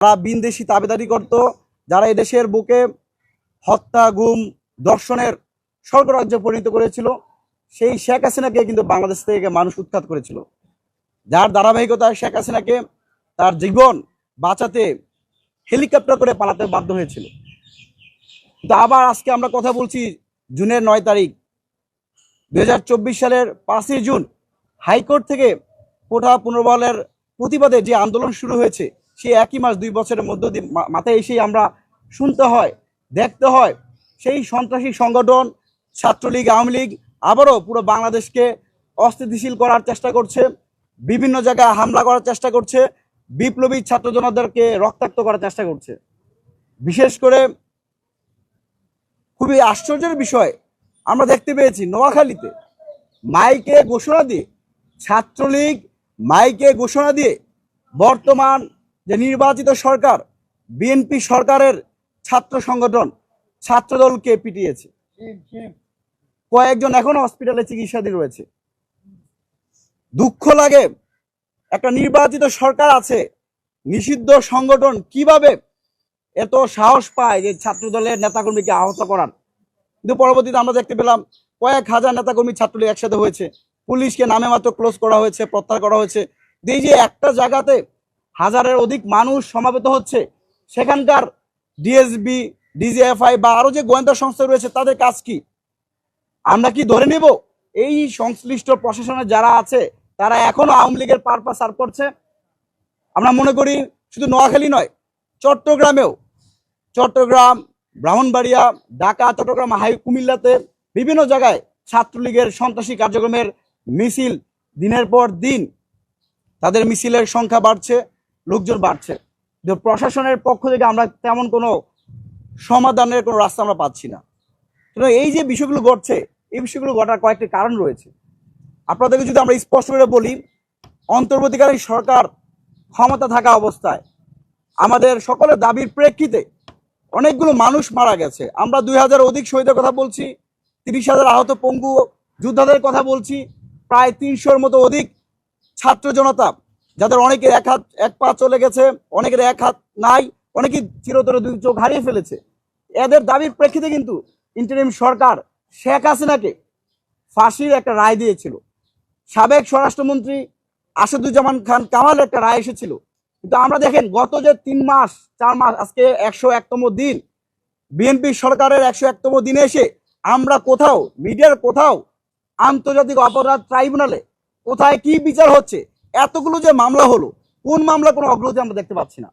তারা বিনদেশি তাবেদারি করত, যারা এদেশের বুকে হত্যা, গুম, ধর্ষণের স্বর্গরাজ্যে পরিণত করেছিল, সেই শেখ হাসিনাকে কিন্তু বাংলাদেশ থেকে মানুষ উৎখাত করেছিল। যার ধারাবাহিকতায় শেখ হাসিনাকে তার জীবন বাঁচাতে হেলিকপ্টার করে পালাতে বাধ্য হয়েছিল। তো আবার আজকে আমরা কথা বলছি জুনের 9 তারিখ 2024 সালের 5ই জুন হাইকোর্ট থেকে কোটা পুনর্বহালের প্রতিবাদে যে আন্দোলন শুরু হয়েছে, সেই একই মাস 2 বছরের মধ্য দিয়ে মাথায় এসেই আমরা শুনতে হয়, দেখতে হয় সেই সন্ত্রাসী সংগঠন ছাত্রলীগ, আওয়ামী লীগ আবারও পুরো বাংলাদেশকে অস্থিতিশীল করার চেষ্টা করছে, বিভিন্ন জায়গায় হামলা করার চেষ্টা করছে, বিপ্লবী ছাত্র জনতাদেরকে রক্তাক্ত করার চেষ্টা করছে। বিশেষ করে খুবই আশ্চর্যের বিষয় আমরা দেখতে পেয়েছি নোয়াখালীতে মাইকে ঘোষণা দিয়ে, ছাত্রলীগ মাইকে ঘোষণা দিয়ে বর্তমান যে নির্বাচিত সরকার বিএনপি সরকারের ছাত্র সংগঠন ছাত্রদলকে পিটিয়েছে। কয়েকজন এখনো হসপিটালে চিকিৎসাধীন রয়েছে। দুঃখ লাগে, একটা নির্বাচিত সরকার আছে, নিষিদ্ধ সংগঠন কিভাবে এত সাহস পায় যে ছাত্রদলের নেতাকর্মীকে আহত করার। কিন্তু পরবর্তীতে আমরা দেখতে পেলাম কয়েক হাজার নেতাকর্মী ছাত্রলীগ একসাথে হয়েছে, পুলিশকে নামে মাত্র ক্লোজ করা হয়েছে, প্রত্যাহার করা হয়েছে। এই যে একটা জায়গাতে হাজারের অধিক মানুষ সমাবেত হচ্ছে, সেখানকার ডিএসবি, ডিজিএফআই বা আরো যে গোয়েন্দা সংস্থা রয়েছে তাদের কাজ কি? আমরা কি ধরে নেব এই সংশ্লিষ্ট প্রশাসনে যারা আছে তারা এখনো আওয়ামী লীগের পারপাস সার্ভ করছে? আমরা মনে করি শুধু নোয়াখালী নয়, চট্টগ্রামেও, চট্টগ্রাম, ব্রাহ্মণবাড়িয়া, ঢাকা, চট্টগ্রাম, কুমিল্লাতে বিভিন্ন জায়গায় ছাত্রলীগের সন্ত্রাসী কার্যক্রমের মিছিল দিনের পর দিন, তাদের মিছিলের সংখ্যা বাড়ছে, লোকজন বাড়ছে। প্রশাসনের পক্ষ থেকে আমরা তেমন কোনো সমাধানের কোনো রাস্তা আমরা পাচ্ছি না। এই যে বিষয়গুলো ঘটছে, এই বিষয়গুলো ঘটার কয়েকটি কারণ রয়েছে। আপনাদেরকে যদি আমরা স্পষ্ট করে বলি, অন্তর্বর্তীকালীন সরকার ক্ষমতা থাকা অবস্থায় আমাদের সকলের দাবির প্রেক্ষিতে অনেকগুলো মানুষ মারা গেছে। আমরা 2000 অধিক শহীদের কথা বলছি, 30,000 আহত পঙ্গু যোদ্ধাদের কথা বলছি, প্রায় 300-র মতো অধিক ছাত্র জনতা যাদের অনেকের এক পা চলে গেছে, অনেকের এক হাত নাই, অনেকেই চিরতরে 2 চোখ হারিয়ে ফেলেছে। এদের দাবির প্রেক্ষিতে কিন্তু ইন্টারিম সরকার শেখ হাসিনাকে ফাঁসির একটা রায় দিয়েছিল। সাবেক স্বরাষ্ট্রমন্ত্রী আসাদুজ্জামান খান কামাল একটা রায় এসেছিল। কিন্তু আমরা দেখেন গত যে 3 মাস 4 মাস, আজকে 101তম দিন, বিএনপি সরকারের 101তম দিনে এসে আমরা কোথাও মিডিয়ার, কোথাও আন্তর্জাতিক অপরাধ ট্রাইব্যুনালে কোথায় কি বিচার হচ্ছে, এতগুলো যে মামলা হলো, কোন মামলা কোনো অগ্রগতি আমরা দেখতে পাচ্ছি না।